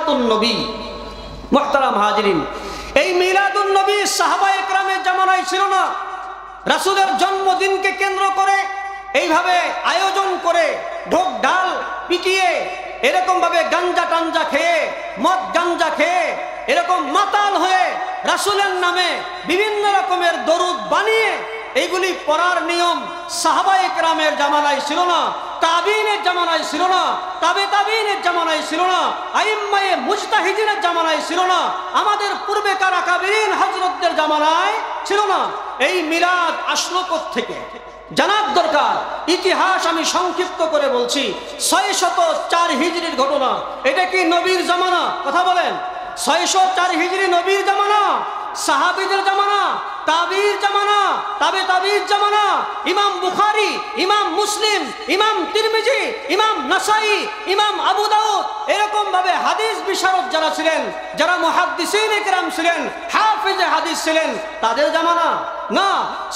মিলাদুন নবী। মুহতারাম হাজিরিন, এই মিলাদুন নবী সাহাবায়ে কেরামের জামানায় ছিল না। রাসূলের জন্মদিনকে কেন্দ্র করে এইভাবে আয়োজন করে ঢোক ঢাল পিটিয়ে এরকম ভাবে গাঞ্জা টাঞ্জা খেয়ে মদ গাঞ্জা খেয়ে এরকম মাতাল হয়ে রাসূলের নামে বিভিন্ন রকমের দরুদ বানিয়ে এইগুলি পড়ার নিয়ম সাহাবায়ে কেরামের জামানায় ছিল না, তাবিঈনের জামানায় ছিল না, তাবে তাবিঈনের জামানায় ছিল না, আইম্মায়ে মুজতাহিদিনের জামানায় ছিল না, আমাদের পূর্বেকার আকাবিরিন হযরতদের জামানায় ছিল না। এই মিলাদ আসলো কোত্থেকে জানার দরকার। ইতিহাস আমি সংক্ষিপ্ত করে বলছি। 604 হিজরির ঘটনা। এটা কি নবীর জামানা? কথা বলেন। 604 হিজরি নবীর জামানা, সাহাবীদের জামানা, তাবিঈর জামানা, তাবে তাবিঈর জামানা। ইমাম বুখারী, ইমাম মুসলিম, ইমাম তিরমিজি, ইমাম নাসাই, ইমাম আবু দাউদ, এরকম ভাবে হাদিস বিশারদ যারা ছিলেন, যারা মুহাদ্দিসিনে কেরাম ছিলেন, হাফেজে হাদিস ছিলেন, তাদের জামানা না।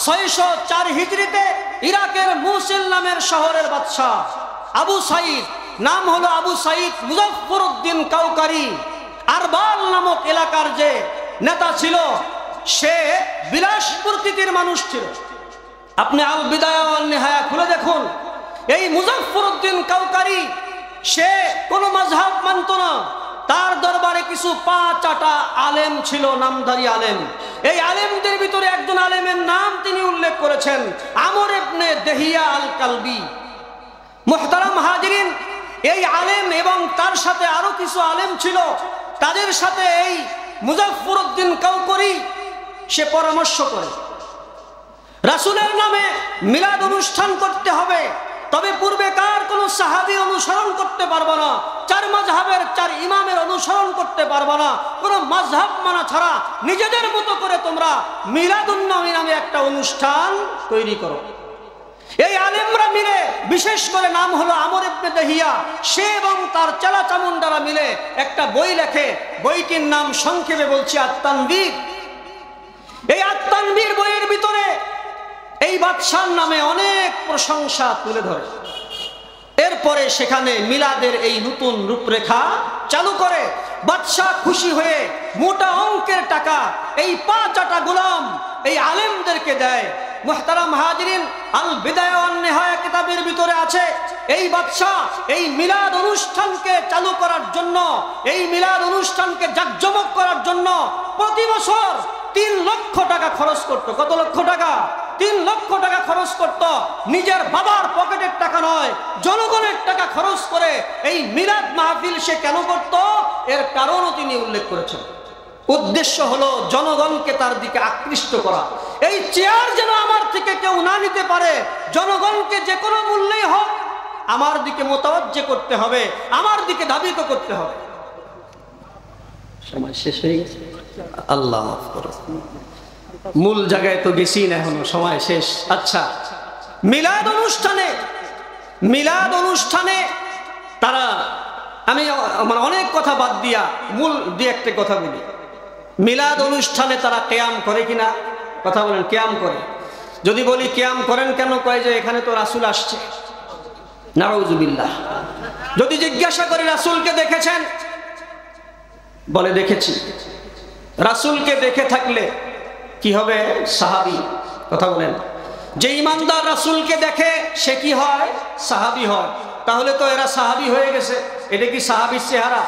604 হিজরিতে ইরাকের মুসিল নামের শহরের বাদশাহ আবু সাইদ, নাম হলো আবু সাইদ মুজাফফরউদ্দিন কাউকারি, আরবাল নামক এলাকার যে নেতা ছিল, সে বিলাস প্রকৃতির মানুষ ছিল। আপনি আল বিদায়া ওয়ান নিহায়া খুলে দেখুন। এই মুজাফফরউদ্দিন কাউকারি সে কোনো মাযহাব মানত না। তার দরবারে কিছু পা চাটা আলেম ছিল, নামধারী আলেম। এই আলেমদের ভিতরে একজন আলেমের নাম তিনি উল্লেখ করেছেন, আমর ইবনে দেহিয়া আল কালবি। মুহতারাম হাজিরিন, এই আলেম এবং তার সাথে আরো কিছু আলেম ছিল, তাদের সাথে এই মুজাফফরউদ্দিন কাউকারি সে পরামর্শ করে রাসূলের নামে মিলাদ অনুষ্ঠান করতে হবে, তবে পূর্বেকার কোন সাহাবী অনুসরণ করতে পারবে না, 4 মাযহাবের 4 ইমামের অনুসরণ করতে পারবে না, কোন মাযহাব মানা ছাড়া নিজেদের মতো করে তোমরা মিলাদুন নবী নামে একটা অনুষ্ঠান তৈরি করো। এই আলেমরা মিলে, বিশেষ করে নাম হলো আমর ইবনে দেহিয়া, সে এবং তার চেলা চামুন্ডারা মিলে একটা বই লেখে। বইটির নাম সংক্ষেপে বলছি আত-তানবীর। এই আত-তানবীর বইয়ের ভিতরে এই বাদশার নামে অনেক প্রশংসা তুলে ধরে। এরপরে সেখানে মিলাদের এই নতুন রূপরেখা চালু করে বাদশা খুশি হয়ে মোটা অঙ্কের টাকা এই 5 গোলাম এই আলেমদেরকে দেয়। মুহতারাম হাজিরিন, আল বিদায়া ওয়ান নিহায়া কিতাবের ভিতরে আছে, এই বাদশা এই মিলাদ অনুষ্ঠানকে চালু করার জন্য, এই মিলাদ অনুষ্ঠানকে জাকজমক করার জন্য প্রতি বছর 3 লক্ষ টাকা খরচ করত। কত লক্ষ টাকা? 3 লক্ষ টাকা খরচ করত। নিজের বাবার পকেটের টাকা নয়, জনগণের টাকা খরচ করে এই মিলাদ মাহফিল সে কেন করত? এর কারণও তিনি উল্লেখ করেছেন। উদ্দেশ্য হলো জনগণকে তার দিকে আকৃষ্ট করা। এই চেয়ার যেন আমার থেকে কেউ না নিতে পারে, জনগণকে যে কোনো মূল্যেই হোক আমার দিকে মোতাওয়াজ্জে করতে হবে, আমার দিকে ধাবিত করতে হবে। সময় শেষ হয়ে গেছে, আল্লাহ মাফ করো। মূল জায়গায় তো গেছি না, এখনো সময় শেষ। আচ্ছা, মিলাদ অনুষ্ঠানে তারা, আমি অনেক কথা বাদ দিয়া মূল 2-1টা কথা বলি। মিলাদ অনুষ্ঠানে তারা কিয়াম করে কিনা? কথা বলেন, কিয়াম করে? যদি বলি কিয়াম করেন কেন, কয় যে এখানে তো রাসূল আসছে। নাউযুবিল্লাহ। যদি জিজ্ঞাসা করি রাসূলকে দেখেছেন? বলে দেখেছি। রাসূলকে দেখে থাকলে কি হবে? সাহাবী। কথা বলেন। যে ইমানদার রাসূলকে দেখে সে কি হয়? সাহাবী হয়। তাহলে তো এরা সাহাবী হয়ে গেছে। এটা কি সাহাবীর চেহারা?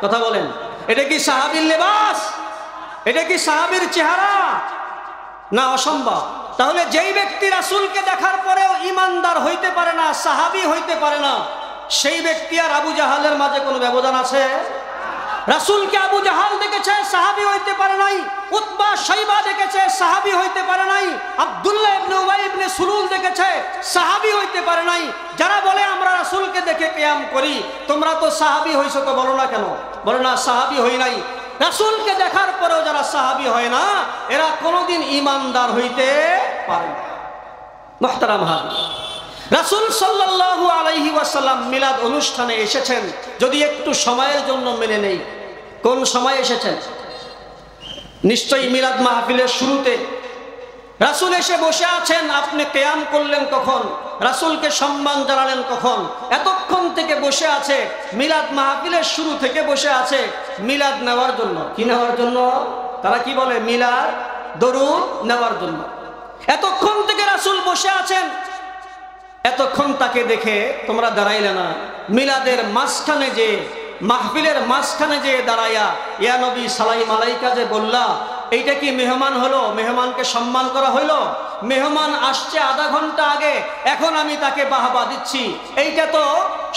কথা বলেন। এটা কি সাহাবীর লেবাস? এটা কি সাহাবীর চেহারা? না, অসম্ভব। তাহলে যেই ব্যক্তি রাসূলকে দেখার পরেও ইমানদার হইতে পারে না, সাহাবী হইতে পারে না, সেই ব্যক্তি আর আবু জাহালের মাঝে কোনো ব্যবধান আছে? রাসূলকে আবু জাহাল দেখেছে, সাহাবী হইতে পারে নাই। উতবা শাইবা দেখেছে, সাহাবী হইতে পারে নাই। আব্দুল্লাহ ইবনে উবাই ইবনে সুলুল দেখেছে, সাহাবী হইতে পারে নাই। যারা বলে আমরা রাসূলকে দেখে কিয়াম করি, তোমরা তো সাহাবী হইছো, তো বলো না কেন? বলো না সাহাবী হই নাই। রাসূলকে দেখার পরেও যারা সাহাবী হয় না, এরা কোনোদিন ইমানদার হইতে পারে না। মুহতারাম হাজির, রাসূল সাল্লাল্লাহু আলাইহি ওয়াসাল্লাম মিলাদ অনুষ্ঠানে এসেছেন। যদি একটু সময়ের জন্য মেনে নেই, কোন সময় এসেছেন? নিশ্চয়ই মিলাদ মাহফিলের শুরুতে রাসূল এসে বসে আছেন, আপনি কিয়াম করলেন কখন? রাসূলকে সম্মান জানালেন কখন? এতক্ষণ থেকে বসে আছে, মিলাদ মাহফিলের শুরু থেকে বসে আছে মিলাদ নেওয়ার জন্য। কি নেওয়ার জন্য? তারা কি বলে? মিলাদ, দরুদ নেওয়ার জন্য। এতক্ষণ থেকে রাসূল বসে আছেন, এতক্ষণ তাকে দেখে তোমরা দাঁড়াইলে না। মিলাদের মাঝখানে যে, মাহফিলের মাঝখানে যে দাঁড়াইয়া ইয়া নবী সালাম আলাইকা যে বললা, এইটা কি মেহমান হলো? মেহমানকে সম্মান করা হইল? মেহমান আসছে আধা ঘন্টা আগে, এখন আমি তাকে বাহবা দিচ্ছি, এইটা তো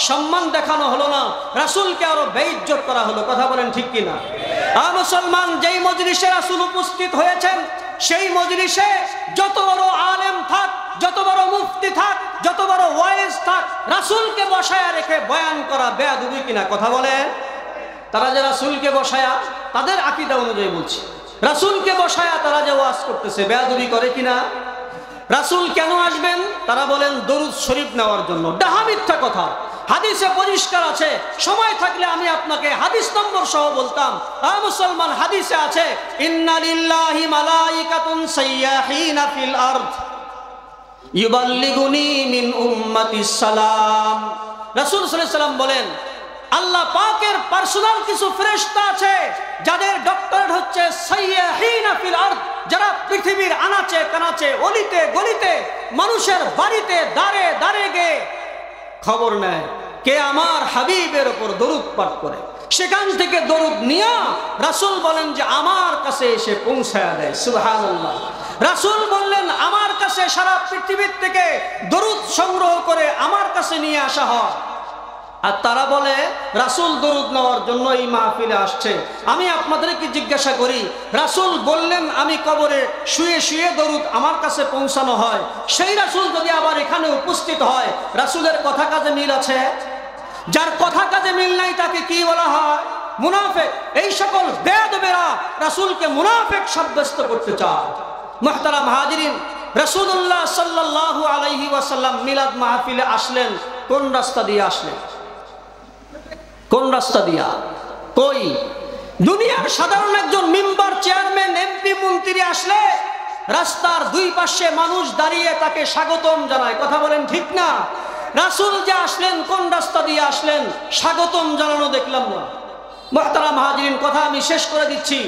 সম্মান দেখানো হলো না, রাসূলকে আরো বেইজ্জত করা হলো। কথা বলেন ঠিক কিনা? মুসলমান, যেই মজলিসে রাসূল উপস্থিত হয়েছেন, সেই মজলিসে যত বড় আলেম থাক, যত বড় মুফতি থাক, যত বড় ওয়াইজ থাক, রাসূলকে বসায়া রেখে বয়ান করা বেয়াদবি কিনা? কথা বলেন। তারা যে রাসূলকে বসায়া, তাদের আকীদা অনুযায়ী বলছি, রাসূলকে বসায়া তারা যে ওয়াজ করতেছে, বেয়াদবি করে কিনা? রাসূল কেন আসবেন? তারা বলেন দরুদ শরীফ নেওয়ার জন্য। ডাহা মিথ্যা কথা। হাদিসে পরিষ্কার আছে, সময় থাকলে আমি আপনাকে হাদিস নম্বর সহ বলতাম। মুসলমান, হাদিসে আছে ইন্না লিল্লাহি মালাইকাতুন সাইয়াহিনা ফিল আরদ ইউবাল্লিগুনি মিন উম্মাতিস সালাম। রাসূল সাল্লাল্লাহু আলাইহি ওয়াসাল্লাম বলেন, আল্লাহ পাকের পার্সোনাল কিছু ফেরেশতা আছে যাদের ডক্টরেট হচ্ছে সাইয়াহিনা ফিল আরদ, যারা পৃথিবীর আনাচে কানাচে, অলিতে গলিতে, মানুষের বাড়িতে দাঁড়ে দাঁড়ে গিয়ে খবর নেয় কে আমার হাবিবের উপর দরুদ পাঠ করে। সেখান থেকে দরুদ নিয়ে রাসূল বলেন যে আমার কাছে এসে পৌঁছায়া দেয়। সুবহানাল্লাহ। রাসূল বললেন আমার কাছে সারা পৃথিবীর থেকে দরুদ সংগ্রহ করে আমার কাছে নিয়ে আসা হয়। আর তারা বলে রাসূল দরুদ নেওয়ার জন্য এই মাহফিলে আসছে। আমি আপনাদেরকে জিজ্ঞাসা করি, রাসূল বললেন আমি কবরে শুয়ে শুয়ে দরুদ আমার কাছে পৌঁছানো হয়, সেই রাসূল যদি আবার এখানে উপস্থিত হয়, রাসূলের কথা কাজে মিল আছে? যার কথা কাজে মিল নাই তাকে কি বলা হয়? মুনাফিক। এই সকল বেয়াদবেরা রাসূলকে মুনাফিক সাব্যস্ত করতে চায়। মুহতারাম হাজিরিন, রাসূলুল্লাহ সাল্লাল্লাহু আলাইহি ওয়াসাল্লাম মিলাদ মাহফিলে আসলেন কোন রাস্তা দিয়ে আসলেন? কোন রাস্তা দিয়া? কই দুনিয়ার সাধারণ একজন মেম্বার, চেয়ারম্যান, এমপি, মন্ত্রী আসলে রাস্তার দুই পাশে মানুষ দাঁড়িয়ে তাকে স্বাগতম জানায়। কথা বলেন ঠিক না? রাসূল যে আসলেন কোন রাস্তা দিয়ে আসলেন? স্বাগতম জানানো দেখলাম না। মুহতারাম হাজিরিন, কথা আমি শেষ করে দিচ্ছি।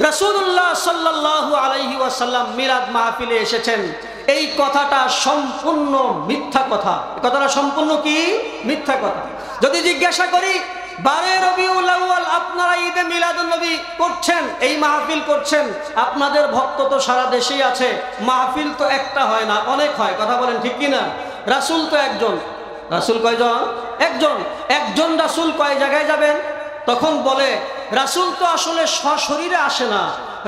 রাসূলুল্লাহ সাল্লাল্লাহু আলাইহি ওয়াসাল্লাম মিলাদ মাহফিলে এসেছেন, এই কথাটা সম্পূর্ণ মিথ্যা কথা। কথাটা সম্পূর্ণ কি? মিথ্যা কথা। যদি জিজ্ঞাসা করি 12 রবিউল আউয়াল আপনারা ঈদে মিলাদুন নবী করছেন, এই মাহফিল করছেন, আপনাদের ভক্ত তো সারা দেশেই আছে, মাহফিল তো একটা হয় না, অনেক হয়। কথা বলেন ঠিক কি না? রাসূল তো একজন। রাসূল কয়জন? একজন। একজন রাসূল কয় জায়গায় যাবেন? তখন বলে রাসূল তো আসলে সশরীরে আসে না,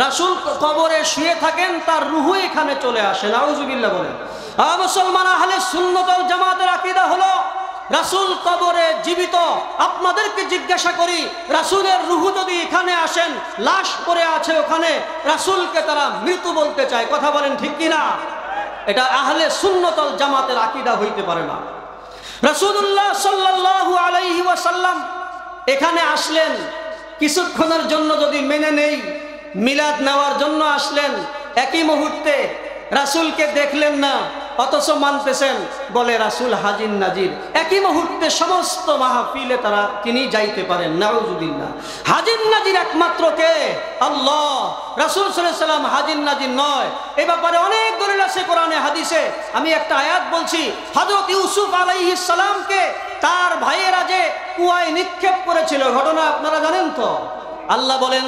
রাসূল কবরে শুয়ে থাকেন, তার রূহ এখানে চলে আসে। নাউজুবিল্লাহ বলেন। মুসলমান, আহলে সুন্নাত ওয়াল জামাতের আকীদা হলো রাসূল কবরে জীবিত। আপনাদেরকে জিজ্ঞাসা করি, রাসূলের রূহ যদি এখানে আসেন, লাশ পড়ে আছে ওখানে, রাসূলকে তারা মৃত বলতে চায়। কথা বলেন ঠিক কি না? এটা আহলে সুন্নাত ওয়াল জামাতের আকীদা হইতে পারে না। রাসূলুল্লাহ সাল্লাল্লাহু আলাইহি ওয়াসাল্লাম এখানে আসলেন কিছুক্ষণের জন্য, যদি মেনে নেই মিলাদ নেওয়ার জন্য আসলেন, একই মুহূর্তে রাসূলকে দেখলেন না, অথচ মানতেছেন, বলে রাসূল হাজির নাজির। একই মুহূর্তে সমস্ত মাহফিলে তারা তিনি যাইতে পারেন। নাউজুবিল্লাহ। হাজির নাজির একমাত্র কে? আল্লাহ। রাসূল সাল্লাল্লাহু আলাইহি ওয়াসাল্লাম হাজির নাজির নয়। এই ব্যাপারে অনেক দলিল আছে কোরআনে হাদিসে। আমি একটা আয়াত বলছি, হযরত ইউসুফ আলাইহিস সালামকে তার ভাইয়েরা যে কুয়ায় নিক্ষেপ করেছিল, ঘটনা আপনারা জানেন তো? আল্লাহ বলেন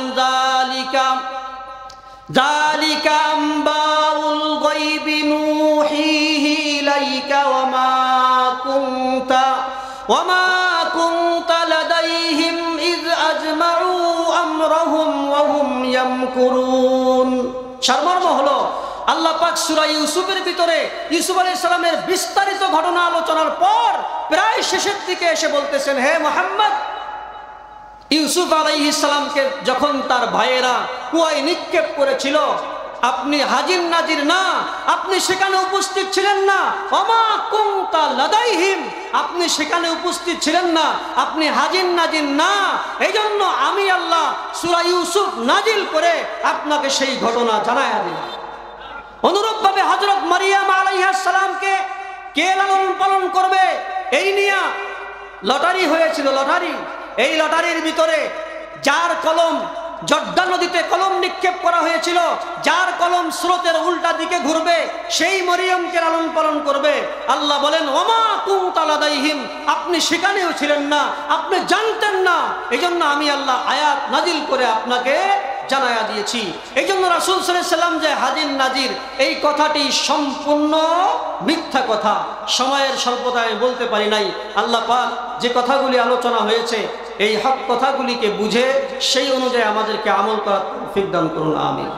যালিকা আম্বাউল গায়বি নূহিহি ইলাইকা ওয়ামা কুনতা লাদাইহিম ইয আজমাউ আমরাহুম ওয়া হুম ইয়ামকুরুন। সারমর্ম হলো আল্লাহ পাক সূরা ইউসুফের ভিতরে ইউসুফ আলাইহিস সালামের বিস্তারিত ঘটনা আলোচনার পর প্রায় শেষের দিকে এসে বলতেছেন, হে মুহাম্মদ, ইউসুফ আলাইহিস সালামকে যখন তার ভাইয়েরা কুয়ায় নিক্ষেপ করেছিল, আপনি হাজির নাজির না, আপনি সেখানে উপস্থিত ছিলেন না। ওমা কুনতা লাদাইহিম, আপনি সেখানে উপস্থিত ছিলেন না, আপনি হাজির নাজির না। এই জন্য আমি আল্লাহ সূরা ইউসুফ নাজিল করে আপনাকে সেই ঘটনা জানায়া দিলাম। অনুরূপভাবে হযরত মারিয়াম আলাইহিস সালামকে কে লালন পালন করবে এই নিয়ে লটারি হয়েছিল। লটারি, এই লটারির ভিতরে যার কলম জর্দান নদীতে কলম নিক্ষেপ করা হয়েছিল, যার কলম স্রোতের উল্টা দিকে ঘুরবে সেই মরিয়মকে লালন পালন করবে। আল্লাহ বলেন ওমা কুনতা লাদাইহিম, আপনি সেখানেও ছিলেন না, আপনি জানতেন না, এজন্য আমি আল্লাহ আয়াত নাজিল করে আপনাকে জানায়া দিয়েছি। এই জন্য রাসূল সাল্লাল্লাহু আলাইহি ওয়াসাল্লাম যে হাজির নাজির, এই কথাটি সম্পূর্ণ মিথ্যা কথা। সময়ের স্বল্পতায় বলতে পারি নাই। আল্লাহ পাক যে কথাগুলি আলোচনা হয়েছে এই হক কথাগুলিকে বুঝে সেই অনুযায়ী আমাদেরকে আমল করার তৌফিক দান করুন, আমিন।